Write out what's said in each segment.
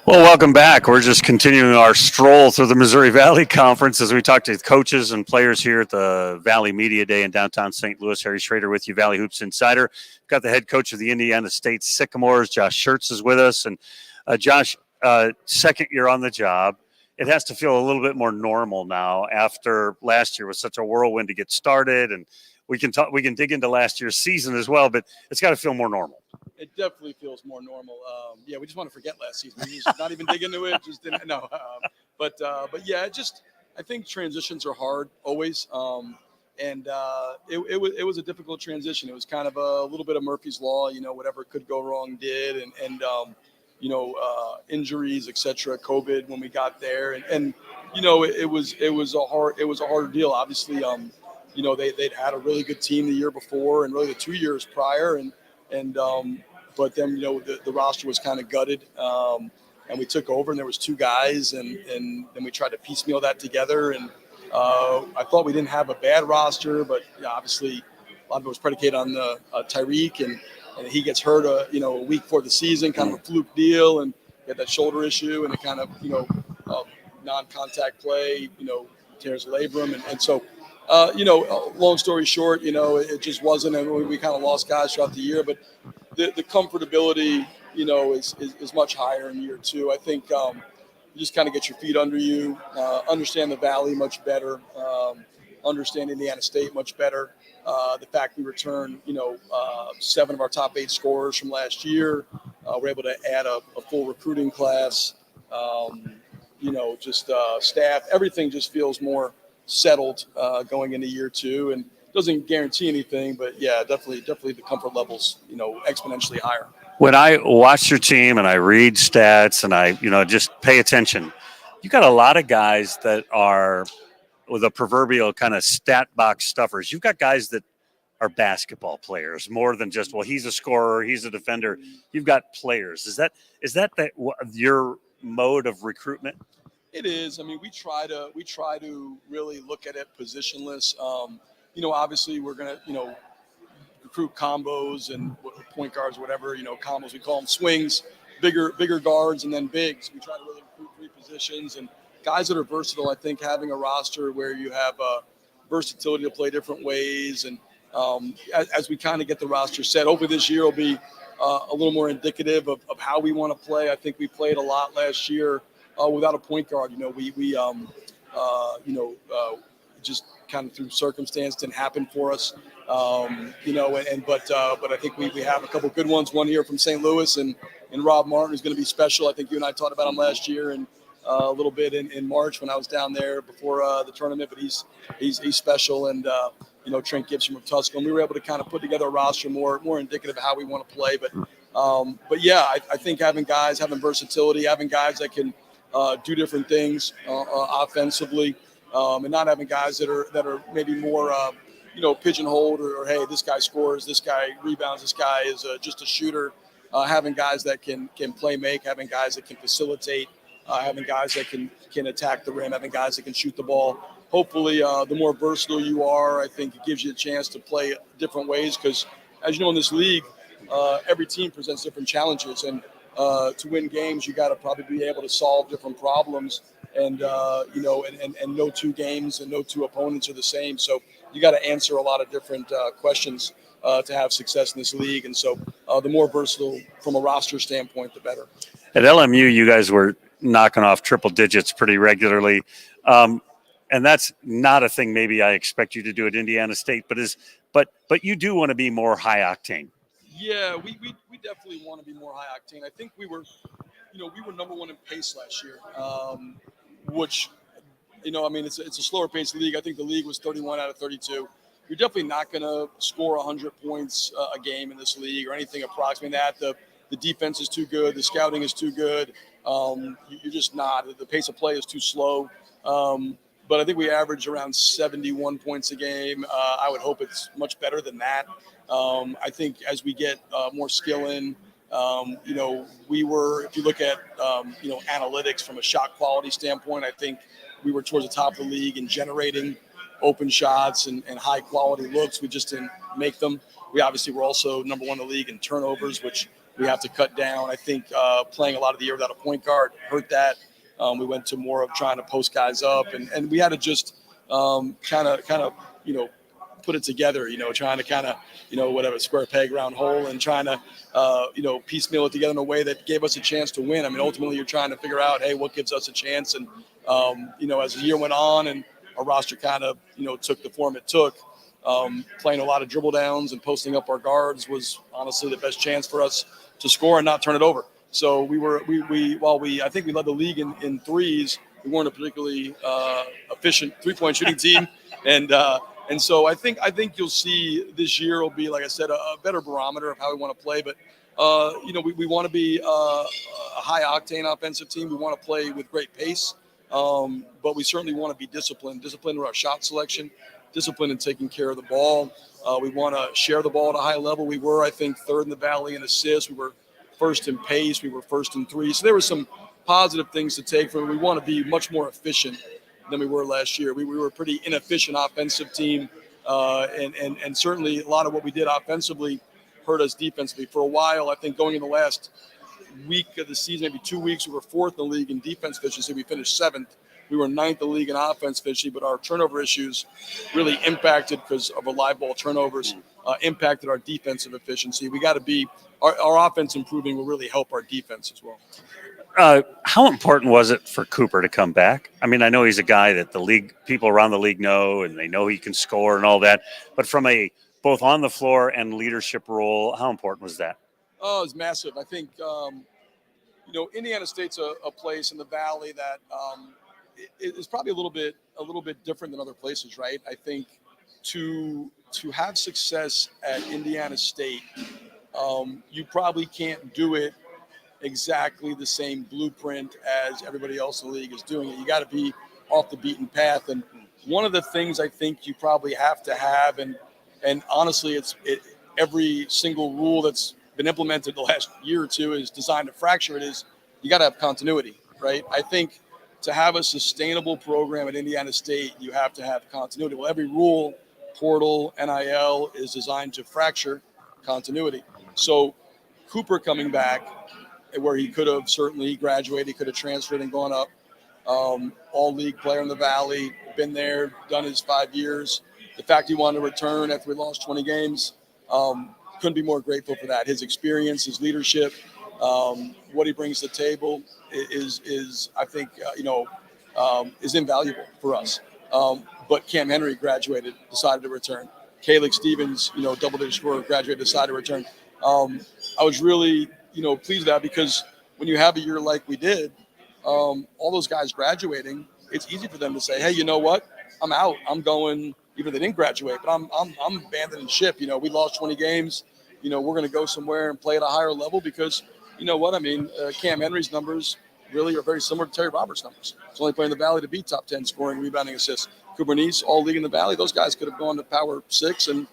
Well, welcome back. We're just continuing our stroll through the Missouri Valley Conference as we talk to coaches and players here at the Valley Media Day in downtown St. Louis. Harry Schrader with you, Valley Hoops Insider. Got the head coach of the Indiana State Sycamores, Josh Schertz, is with us. And Josh, second year on the job. It has to feel a little bit more normal now after last year was such a whirlwind to get started. And we can dig into last year's season as well, but it's got to feel more normal. It definitely feels more normal. Yeah, we just want to forget last season. We just not even dig into it. Just didn't know. But yeah, I think transitions are hard always. And it was a difficult transition. It was kind of a little bit of Murphy's Law. Whatever could go wrong did, and injuries, etc. COVID when we got there, and it was a harder deal. Obviously, they'd had a really good team the year before, and really the 2 years prior, and but then the roster was kind of gutted, and we took over, and there was two guys, and then we tried to piecemeal that together, and I thought we didn't have a bad roster, but obviously a lot of it was predicated on the Tyreek, and he gets hurt a week before the season, kind of a fluke deal, and he had that shoulder issue, and it kind of non-contact play tears labrum, and so long story short, it just wasn't, and we kind of lost guys throughout the year, but the comfortability, is much higher in year two. I think you just kind of get your feet under you, understand the Valley much better, understand Indiana State much better. The fact we returned, 7 of our top 8 scorers from last year. We're able to add a full recruiting class, staff. Everything just feels more settled going into year two, and doesn't guarantee anything, but yeah, definitely the comfort levels, exponentially higher. When I watch your team and I read stats and I, just pay attention, you got a lot of guys that are with a proverbial kind of stat box stuffers. You've got guys that are basketball players more than just, well, he's a scorer, he's a defender. You've got players. Is that your mode of recruitment? It is. I mean, we try to really look at it positionless. Obviously we're gonna, recruit combos and point guards, whatever, combos, we call them swings, bigger guards, and then bigs. We try to really recruit 3 positions and guys that are versatile. I think having a roster where you have versatility to play different ways, and as we kind of get the roster set, hopefully this year will be a little more indicative of how we want to play. I think we played a lot last year without a point guard. We just kind of through circumstance didn't happen for us. But I think we have a couple good ones. One here from St. Louis, and Rob Martin, who's going to be special. I think you and I talked about him last year, and a little bit in March when I was down there before the tournament. But he's special, and Trent Gibson from Tuscaloosa. We were able to kind of put together a roster more indicative of how we want to play. But yeah, I think having versatility, having guys that can do different things offensively, and not having guys that are maybe more pigeonholed, or hey, this guy scores, this guy rebounds, this guy is just a shooter. Having guys that can play make, having guys that can facilitate, having guys that can attack the rim, having guys that can shoot the ball. Hopefully, the more versatile you are, I think it gives you a chance to play different ways, because as you know, in this league, every team presents different challenges, and to win games, you got to probably be able to solve different problems, and no 2 games and no 2 opponents are the same. So you got to answer a lot of different questions to have success in this league. And so the more versatile from a roster standpoint, the better. At LMU, you guys were knocking off triple digits pretty regularly. And that's not a thing maybe I expect you to do at Indiana State, but you do want to be more high octane. Yeah, we definitely want to be more high octane. I think we were number 1 in pace last year, which, it's a slower pace league. I think the league was 31 out of 32. You're definitely not going to score 100 points a game in this league or anything approximating that. The defense is too good. The scouting is too good. You're just not. The pace of play is too slow. But I think we average around 71 points a game. I would hope it's much better than that. I think as we get more skill in, we were, if you look at, analytics from a shot quality standpoint, I think we were towards the top of the league in generating open shots and high quality looks. We just didn't make them. We obviously were also number 1 in the league in turnovers, which we have to cut down. I think playing a lot of the year without a point guard hurt that. We went to more of trying to post guys up, and we had to just kind of put it together, trying to kind of, whatever, square peg, round hole, and trying to, piecemeal it together in a way that gave us a chance to win. I mean, ultimately, you're trying to figure out, hey, what gives us a chance? And, as the year went on and our roster kind of, took the form it took, playing a lot of dribble downs and posting up our guards was honestly the best chance for us to score and not turn it over. So I think we led the league in threes. We weren't a particularly efficient three-point shooting team. And so I think you'll see this year will be, like I said, a better barometer of how we want to play. But, we want to be a high-octane offensive team. We want to play with great pace. But we certainly want to be disciplined in our shot selection, disciplined in taking care of the ball. We want to share the ball at a high level. We were, I think, third in the Valley in assists. We were first in pace. We were first in threes. So there were some positive things to take from it. We want to be much more efficient than we were last year. We were a pretty inefficient offensive team, and certainly a lot of what we did offensively hurt us defensively. For a while, I think going in the last week of the season, maybe 2 weeks, we were fourth in the league in defense efficiency. We finished seventh. We were ninth in the league in offense efficiency, but our turnover issues really impacted, because of our live ball turnovers, impacted our defensive efficiency. We got to be our offense improving will really help our defense as well. How important was it for Cooper to come back? I mean, I know he's a guy that the league, people around the league know, and they know he can score and all that. But from a both on the floor and leadership role, how important was that? Oh, it's massive. I think Indiana State's a place in the Valley that is probably a little bit different than other places, right? I think to have success at Indiana State, you probably can't do it exactly the same blueprint as everybody else in the league is doing it. You got to be off the beaten path. And one of the things I think you probably have to have, and honestly, every single rule that's been implemented the last year or two is designed to fracture it, is you got to have continuity, right? I think to have a sustainable program at Indiana State, you have to have continuity. Well, every rule, portal, NIL, is designed to fracture continuity. So Cooper coming back, where he could have certainly graduated, he could have transferred and gone up, all-league player in the Valley, been there, done his 5 years. The fact he wanted to return after we lost 20 games, couldn't be more grateful for that. His experience, his leadership, what he brings to the table is I think, is invaluable for us. But Cam Henry graduated, decided to return. Calix Stevens, double-digit scorer, graduated, decided to return. I was really, pleased with that, because when you have a year like we did, all those guys graduating, it's easy for them to say, hey, you know what? I'm out. I'm going, even if they didn't graduate, but I'm abandoning ship. We lost 20 games. We're going to go somewhere and play at a higher level, because you know what? I mean, Cam Henry's numbers really are very similar to Terry Roberts' numbers. He's only playing in the Valley to be top 10 scoring, rebounding, assists. Cooper Neese, all league in the Valley. Those guys could have gone to Power 6 and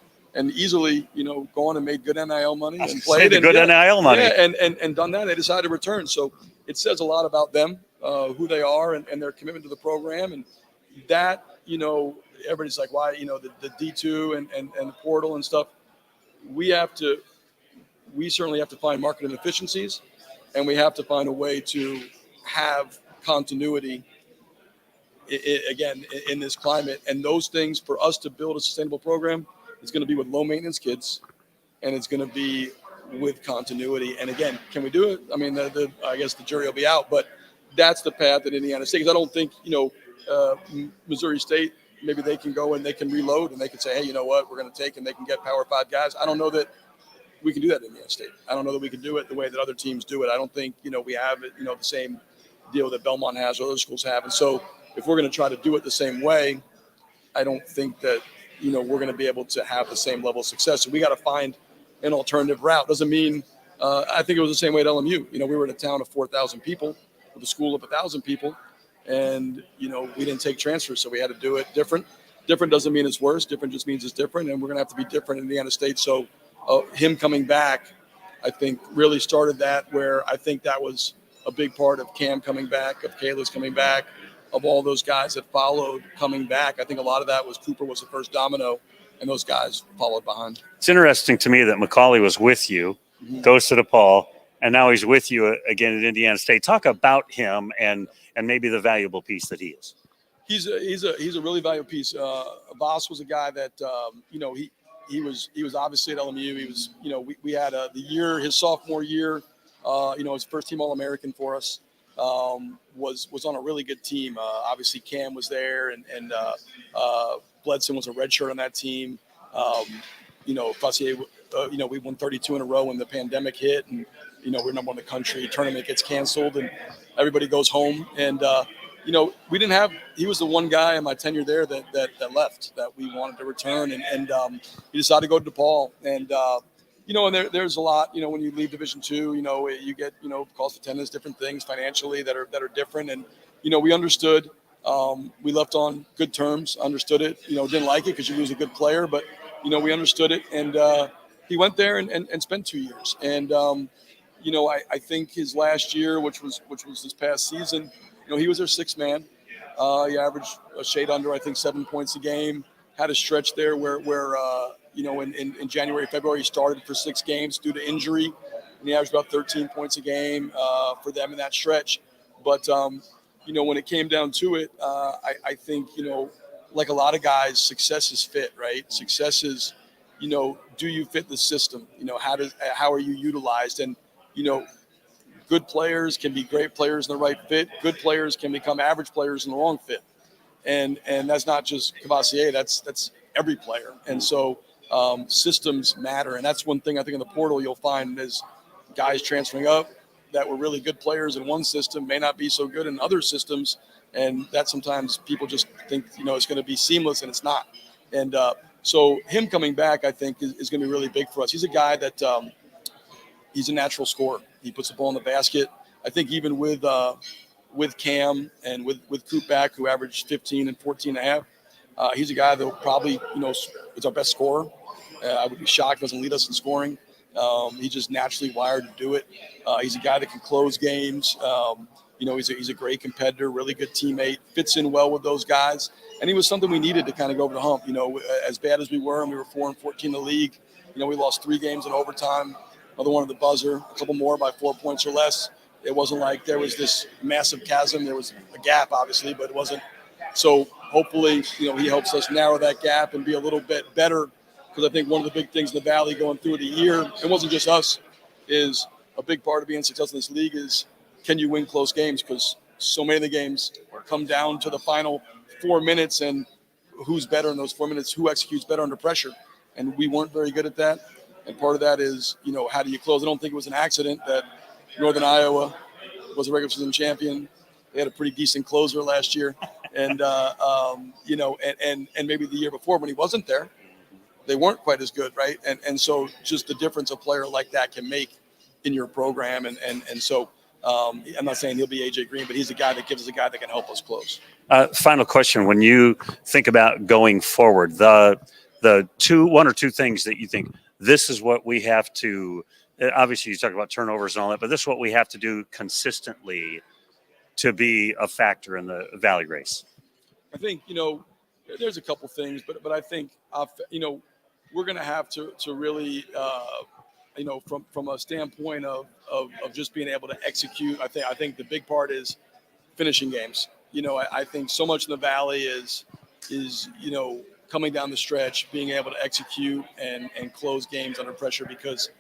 easily, gone and made good NIL money and played good NIL money. Yeah, and done that. They decided to return. So it says a lot about them, who they are, and their commitment to the program. And that, everybody's like, why, the D2 and the portal and stuff. We certainly have to find marketing efficiencies, and we have to find a way to have continuity again in this climate. And those things, for us to build a sustainable program, it's going to be with low maintenance kids, and it's going to be with continuity. And again, can we do it? I mean, I guess the jury will be out, but that's the path at Indiana State. Because I don't think, Missouri State, maybe they can go and they can reload and they can say, hey, you know what, we're going to take, and they can get Power 5 guys. I don't know that we can do that at Indiana State. I don't know that we can do it the way that other teams do it. I don't think, we have it, the same deal that Belmont has or other schools have. And so if we're going to try to do it the same way, I don't think that, we're going to be able to have the same level of success. So we got to find an alternative route. Doesn't mean, I think it was the same way at LMU. We were in a town of 4,000 people with a school of 1,000 people. And, we didn't take transfers, so we had to do it different. Different doesn't mean it's worse. Different just means it's different. And we're going to have to be different in Indiana State. So him coming back, I think, really started that, where I think that was a big part of Cam coming back, of Calix coming back, of all those guys that followed coming back. I think a lot of that was Cooper was the first domino, and those guys followed behind. It's interesting to me that Macaulay was with you, goes to DePaul, and now he's with you again at Indiana State. Talk about him and maybe the valuable piece that he is. He's a really valuable piece. Abbas was a guy that he was obviously at LMU. He was we had his sophomore year, his first team All-American for us. Was on a really good team. Obviously Cam was there, and Bledson was a redshirt on that team. Fassier, we won 32 in a row when the pandemic hit, and we're number one in the country. Tournament gets canceled, and everybody goes home. And we didn't have. He was the one guy in my tenure there that left, that we wanted to return, and he decided to go to DePaul. And and there's a lot. When you leave Division II, you get cost of attendance, different things financially that are different. And we understood. We left on good terms. Understood it. Didn't like it because you lose a good player, but we understood it. And he went there and spent 2 years. And I think his last year, which was this past season, he was their sixth man. He averaged a shade under, I think, 7 points a game. Had a stretch there where in January, February, he started for 6 games due to injury, and he averaged about 13 points a game for them in that stretch. But when it came down to it, I think like a lot of guys, success is fit, right? Success is, do you fit the system? How are you utilized? And good players can be great players in the right fit. Good players can become average players in the wrong fit. And that's not just Cavassier, that's every player. And so systems matter. And that's one thing I think in the portal you'll find is guys transferring up that were really good players in one system may not be so good in other systems. And that sometimes people just think, it's going to be seamless, and it's not. And so him coming back, I think, is going to be really big for us. He's a guy that he's a natural scorer. He puts the ball in the basket. I think even with Cam and with Coop back, who averaged 15 and 14 and a half, he's a guy that will probably, is our best scorer. I would be shocked if he doesn't lead us in scoring. He's just naturally wired to do it. He's a guy that can close games. He's a great competitor, really good teammate, fits in well with those guys. And he was something we needed to kind of go over the hump. As bad as we were, and we were 4-14 in the league, we lost 3 games in overtime, another one at the buzzer, a couple more by 4 points or less. It wasn't like there was this massive chasm. There was a gap, obviously, but it wasn't. So hopefully, he helps us narrow that gap and be a little bit better. Because I think one of the big things in the Valley going through the year, it wasn't just us, is a big part of being successful in this league is, can you win close games? Because so many of the games come down to the final 4 minutes, and who's better in those 4 minutes, who executes better under pressure. And we weren't very good at that. And part of that is, how do you close? I don't think it was an accident that Northern Iowa was a regular season champion. They had a pretty decent closer last year. And, and maybe the year before when he wasn't there, they weren't quite as good, right? And so just the difference a player like that can make in your program. And so I'm not saying he'll be AJ Green, but he's a guy that gives us a guy that can help us close. Final question. When you think about going forward, the one or two things that you think this is what we have to, obviously you talk about turnovers and all that, but this is what we have to do consistently to be a factor in the Valley race. I think, there's a couple things, but I think, we're going to have to really, from a standpoint of just being able to execute, I think the big part is finishing games. I think so much in the Valley is coming down the stretch, being able to execute and close games under pressure, because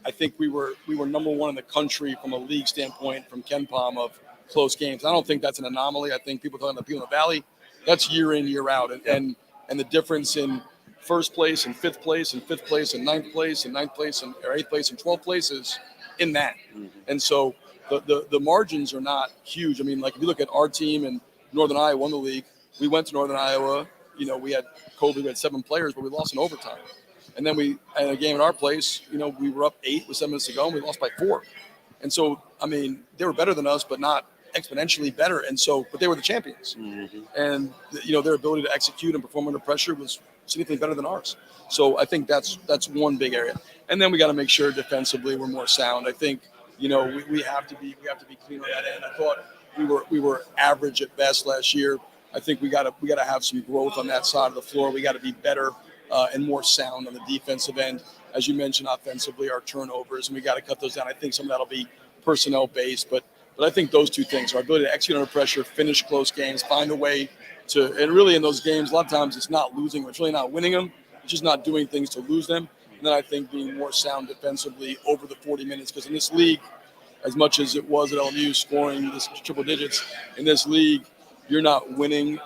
I think we were number one in the country from a league standpoint from KenPom of close games. I don't think that's an anomaly. I think people talking about people in the Valley, that's year in, year out. And the difference in first place and fifth place and fifth place and ninth place and ninth place and or eighth place and 12th place is in that. Mm-hmm. And so the margins are not huge. I mean, like if you look at our team and Northern Iowa won the league, we went to Northern Iowa, we had COVID, we had 7 players, but we lost in overtime. And then in a game at our place, we were up 8 with 7 minutes to go and we lost by 4. And so, I mean, they were better than us, but not exponentially better. And so, but they were the champions. Mm-hmm. And, their ability to execute and perform under pressure was significantly better than ours. So I think that's one big area. And then we got to make sure defensively we're more sound. I think, we have to be clean on that end. I thought we were average at best last year. I think we got to have some growth on that side of the floor. We got to be better and more sound on the defensive end. as you mentioned, offensively, our turnovers, and we got to cut those down. I think some of that'll be personnel based, but I think those two things, our ability to execute under pressure, finish close games, find a way to, and really in those games, a lot of times it's not losing, it's really not winning them, it's just not doing things to lose them. And then I think being more sound defensively over the 40 minutes, because in this league, as much as it was at LMU scoring this triple digits, in this league, you're not winning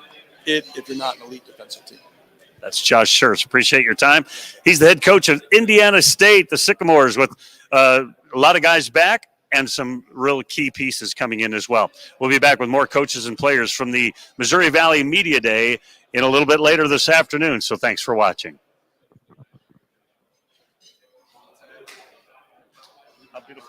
it if you're not an elite defensive team. That's Josh Schertz. Appreciate your time. He's the head coach of Indiana State, the Sycamores, with a lot of guys back and some real key pieces coming in as well. We'll be back with more coaches and players from the Missouri Valley Media Day in a little bit later this afternoon, so thanks for watching.